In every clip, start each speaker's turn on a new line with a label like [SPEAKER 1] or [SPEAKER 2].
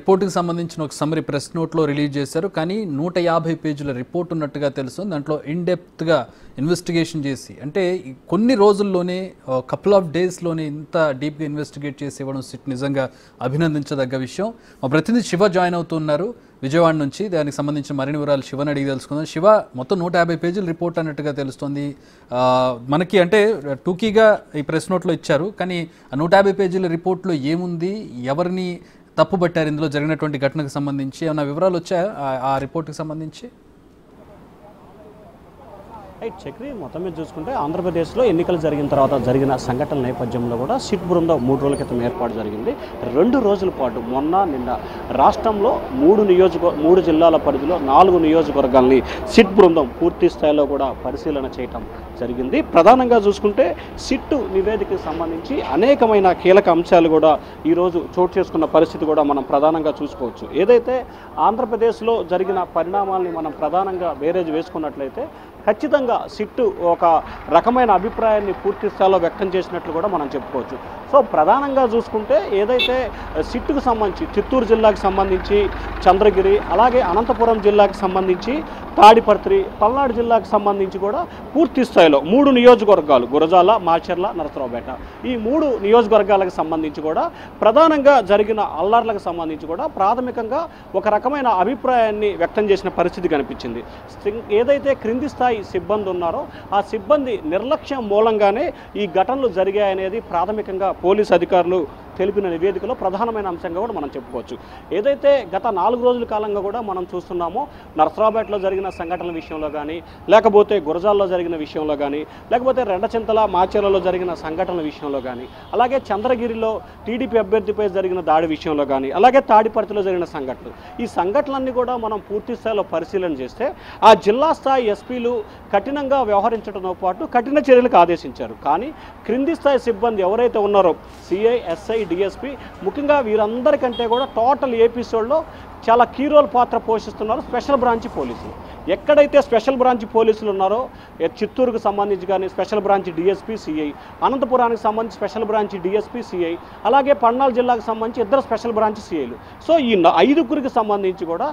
[SPEAKER 1] రిపోర్టుకి సంబంధించిన ఒక summary press నోట్లో రిలీజ్ చేశారు. కానీ 150 పేజీల రిపోర్ట్ ఉన్నట్టుగా తెలుస్తుంది. దాంట్లో ఇన్ డెప్త్గా ఇన్వెస్టిగేషన్ చేసి అంటే కొన్ని రోజుల్లోనే కపుల్ ఆఫ్ డేస్లోనే ఇంత డీప్గా ఇన్వెస్టిగేట్ చేసి ఇవ్వడం నిజంగా అభినందించదగ్గ విషయం. మా ప్రతినిధి శివ జాయిన్ అవుతున్నారు విజయవాడ నుంచి. దానికి సంబంధించిన మరిన్ని వివరాలు శివని అడిగి తెలుసుకుందాం. శివ, మొత్తం 150 పేజీల రిపోర్ట్ అన్నట్టుగా తెలుస్తుంది. మనకి అంటే టూకీగా ఈ ప్రెస్ నోట్లో ఇచ్చారు. కానీ ఆ 150 పేజీల రిపోర్ట్లో ఏముంది, ఎవరిని తప్పుబట్టారు, ఇందులో జరిగినటువంటి ఘటనకు సంబంధించి ఏమైనా వివరాలు వచ్చాయా ఆ రిపోర్ట్కి సంబంధించి?
[SPEAKER 2] రైట్ చక్రి, మొత్తం మీద చూసుకుంటే ఆంధ్రప్రదేశ్లో ఎన్నికలు జరిగిన తర్వాత జరిగిన సంఘటనల నేపథ్యంలో కూడా సిట్ బృందం 3 రోజుల క్రితం ఏర్పాటు జరిగింది. 2 రోజుల పాటు నిన్న రాష్ట్రంలో 3 జిల్లాల పరిధిలో 4 నియోజకవర్గాల్ని సిట్ బృందం పూర్తి స్థాయిలో కూడా పరిశీలన చేయటం జరిగింది. ప్రధానంగా చూసుకుంటే సిట్ నివేదికకు సంబంధించి అనేకమైన కీలక అంశాలు కూడా ఈరోజు చోటు చేసుకున్న పరిస్థితి కూడా మనం ప్రధానంగా చూసుకోవచ్చు. ఏదైతే ఆంధ్రప్రదేశ్లో జరిగిన పరిణామాల్ని మనం ప్రధానంగా బేరేజ్ వేసుకున్నట్లయితే ఖచ్చితంగా సిట్ ఒక రకమైన అభిప్రాయాన్ని పూర్తి స్థాయిలో వ్యక్తం చేసినట్లు కూడా మనం చెప్పుకోవచ్చు. సో ప్రధానంగా చూసుకుంటే ఏదైతే సిట్కు సంబంధించి చిత్తూరు జిల్లాకు సంబంధించి చంద్రగిరి, అలాగే అనంతపురం జిల్లాకు సంబంధించి తాడిపత్రి, పల్నాడు జిల్లాకు సంబంధించి కూడా పూర్తి స్థాయిలో 3 నియోజకవర్గాలు గురజాల, మాచర్ల, నరసరావుపేట, ఈ 3 నియోజకవర్గాలకు సంబంధించి కూడా ప్రధానంగా జరిగిన అల్లర్లకు సంబంధించి కూడా ప్రాథమికంగా ఒక రకమైన అభిప్రాయాన్ని వ్యక్తం చేసిన పరిస్థితి కనిపించింది. ఏదైతే క్రింది స్థాయి సిబ్బంది ఉన్నారో ఆ సిబ్బంది నిర్లక్ష్యం మూలంగానే ఈ ఘటనలు జరిగాయనేది ప్రాథమికంగా పోలీసు అధికారులు తెలిపిన నివేదికలో ప్రధానమైన అంశంగా కూడా మనం చెప్పుకోవచ్చు. ఏదైతే గత 4 రోజుల కాలంగా కూడా మనం చూస్తున్నామో నరసరావుపేటలో జరిగిన సంఘటనల విషయంలో కానీ, లేకపోతే గురజాల్లో జరిగిన విషయంలో కానీ, లేకపోతే రెండచింతల, మాచర్లలో జరిగిన సంఘటనల విషయంలో కానీ, అలాగే చంద్రగిరిలో టీడీపీ అభ్యర్థిపై జరిగిన దాడి విషయంలో కానీ, అలాగే తాడిపత్రిలో జరిగిన సంఘటనలు, ఈ సంఘటనలన్నీ కూడా మనం పూర్తి స్థాయిలో పరిశీలన చేస్తే ఆ జిల్లా స్థాయి ఎస్పీలు కఠినంగా వ్యవహరించడంతో పాటు కఠిన చర్యలకు ఆదేశించారు. కానీ క్రింది స్థాయి సిబ్బంది ఎవరైతే ఉన్నారో సిఐ, ఎస్ఐ, డిఎస్పీ, ముఖ్యంగా వీరందరికంటే కూడా టోటల్ ఎపిసోడ్లో చాలా కీ రోల్ పాత్ర పోషిస్తున్నారు స్పెషల్ బ్రాంచ్ పోలీసులు. ఎక్కడైతే స్పెషల్ బ్రాంచ్ పోలీసులు ఉన్నారో చిత్తూరుకు సంబంధించి కానీ స్పెషల్ బ్రాంచ్ డిఎస్పీ, సిఐ, అనంతపురానికి సంబంధించి స్పెషల్ బ్రాంచ్ డిఎస్పీ, సిఐ, అలాగే పల్నాడు జిల్లాకు సంబంధించి 2 స్పెషల్ బ్రాంచ్ సిఐలు. సో ఈ 5గురికి సంబంధించి కూడా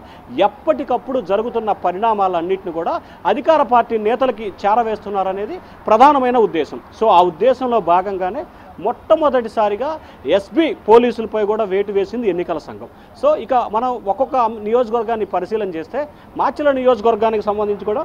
[SPEAKER 2] ఎప్పటికప్పుడు జరుగుతున్న పరిణామాలన్నింటినీ కూడా అధికార పార్టీ నేతలకి చేరవేస్తున్నారనేది ప్రధానమైన ఉద్దేశం. సో ఆ ఉద్దేశంలో భాగంగానే మొట్టమొదటిసారిగా ఎస్బీ పోలీసులపై కూడా వేటు వేసింది ఎన్నికల సంఘం. సో ఇక మనం ఒక్కొక్క నియోజకవర్గాన్ని పరిశీలన చేస్తే మాచర్ల నియోజకవర్గానికి సంబంధించి కూడా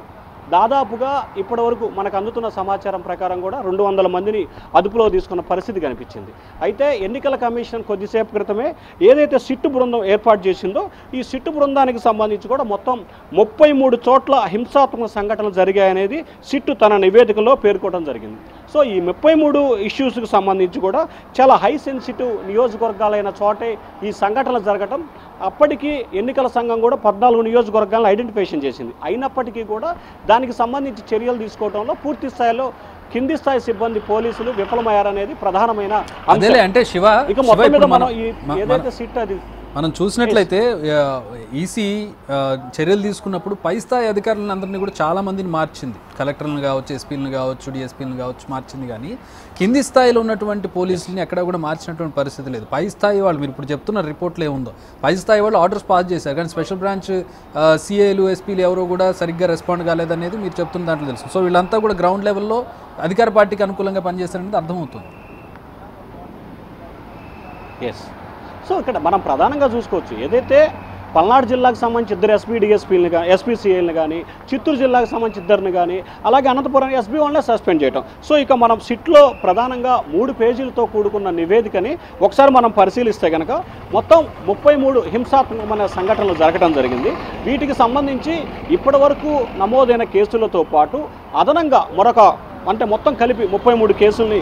[SPEAKER 2] దాదాపుగా ఇప్పటి వరకు మనకు అందుతున్న సమాచారం ప్రకారం కూడా 200 మందిని అదుపులో తీసుకున్న పరిస్థితి కనిపించింది. అయితే ఎన్నికల కమిషన్ కొద్దిసేపు క్రితమే ఏదైతే సిట్ బృందం ఏర్పాటు చేసిందో ఈ సిట్ బృందానికి సంబంధించి కూడా మొత్తం 33 చోట్ల హింసాత్మక సంఘటనలు జరిగాయనేది సిట్ తన నివేదికలో పేర్కొనడం జరిగింది. సో ఈ 33 ఇష్యూస్కి సంబంధించి కూడా చాలా హై సెన్సిటివ్ నియోజకవర్గాలైన చోటే ఈ సంఘటనలు జరగటం, అప్పటికి ఎన్నికల సంఘం కూడా 14 నియోజకవర్గాలను ఐడెంటిఫికేషన్ చేసింది. అయినప్పటికీ కూడా దానికి సంబంధించి చర్యలు తీసుకోవడంలో పూర్తి స్థాయిలో కింది స్థాయి సిబ్బంది పోలీసులు విఫలమయ్యారనేది ప్రధానమైన అంశం.
[SPEAKER 1] అంటే శివ,
[SPEAKER 2] ఇక మొత్తం మీద మనం ఏదైతే సిట్ అది
[SPEAKER 1] మనం చూసినట్లయితే ఈసీ చర్యలు తీసుకున్నప్పుడు పై స్థాయి అధికారులను అందరినీ కూడా చాలా మందిని మార్చింది. కలెక్టర్లను కావచ్చు, ఎస్పీలను కావచ్చు, డిఎస్పీలను కావచ్చు మార్చింది. కానీ కింది స్థాయిలో ఉన్నటువంటి పోలీసులని ఎక్కడ కూడా మార్చినటువంటి పరిస్థితి లేదు. పై స్థాయి వాళ్ళు, మీరు ఇప్పుడు చెప్తున్న రిపోర్ట్లు ఏముందో, పై స్థాయి వాళ్ళు ఆర్డర్స్ పాస్ చేశారు. కానీ స్పెషల్ బ్రాంచ్ సిఐలు, ఎస్పీలు ఎవరో కూడా సరిగ్గా రెస్పాండ్ కాలేదనేది మీరు చెప్తున్న దాంట్లో తెలుసు. సో వీళ్ళంతా కూడా గ్రౌండ్ లెవెల్లో అధికార పార్టీకి అనుకూలంగా పనిచేస్తారనేది అర్థమవుతుంది.
[SPEAKER 2] ఎస్. సో ఇక్కడ మనం ప్రధానంగా చూసుకోవచ్చు, ఏదైతే పల్నాడు జిల్లాకు సంబంధించి 2 ఎస్పీ డిఎస్పీలను కానీ, ఎస్పీ సిఐలను కానీ, చిత్తూరు జిల్లాకు సంబంధించి 2 కానీ, అలాగే అనంతపురం ఎస్పీ వాళ్ళనే సస్పెండ్ చేయడం. సో ఇక మనం సిట్లో ప్రధానంగా 3 పేజీలతో కూడుకున్న నివేదికని ఒకసారి మనం పరిశీలిస్తే కనుక మొత్తం 33 హింసాత్మకమైన సంఘటనలు జరగడం జరిగింది. వీటికి సంబంధించి ఇప్పటి వరకు నమోదైన కేసులతో పాటు అదనంగా మరొక అంటే మొత్తం కలిపి 33 కేసుల్ని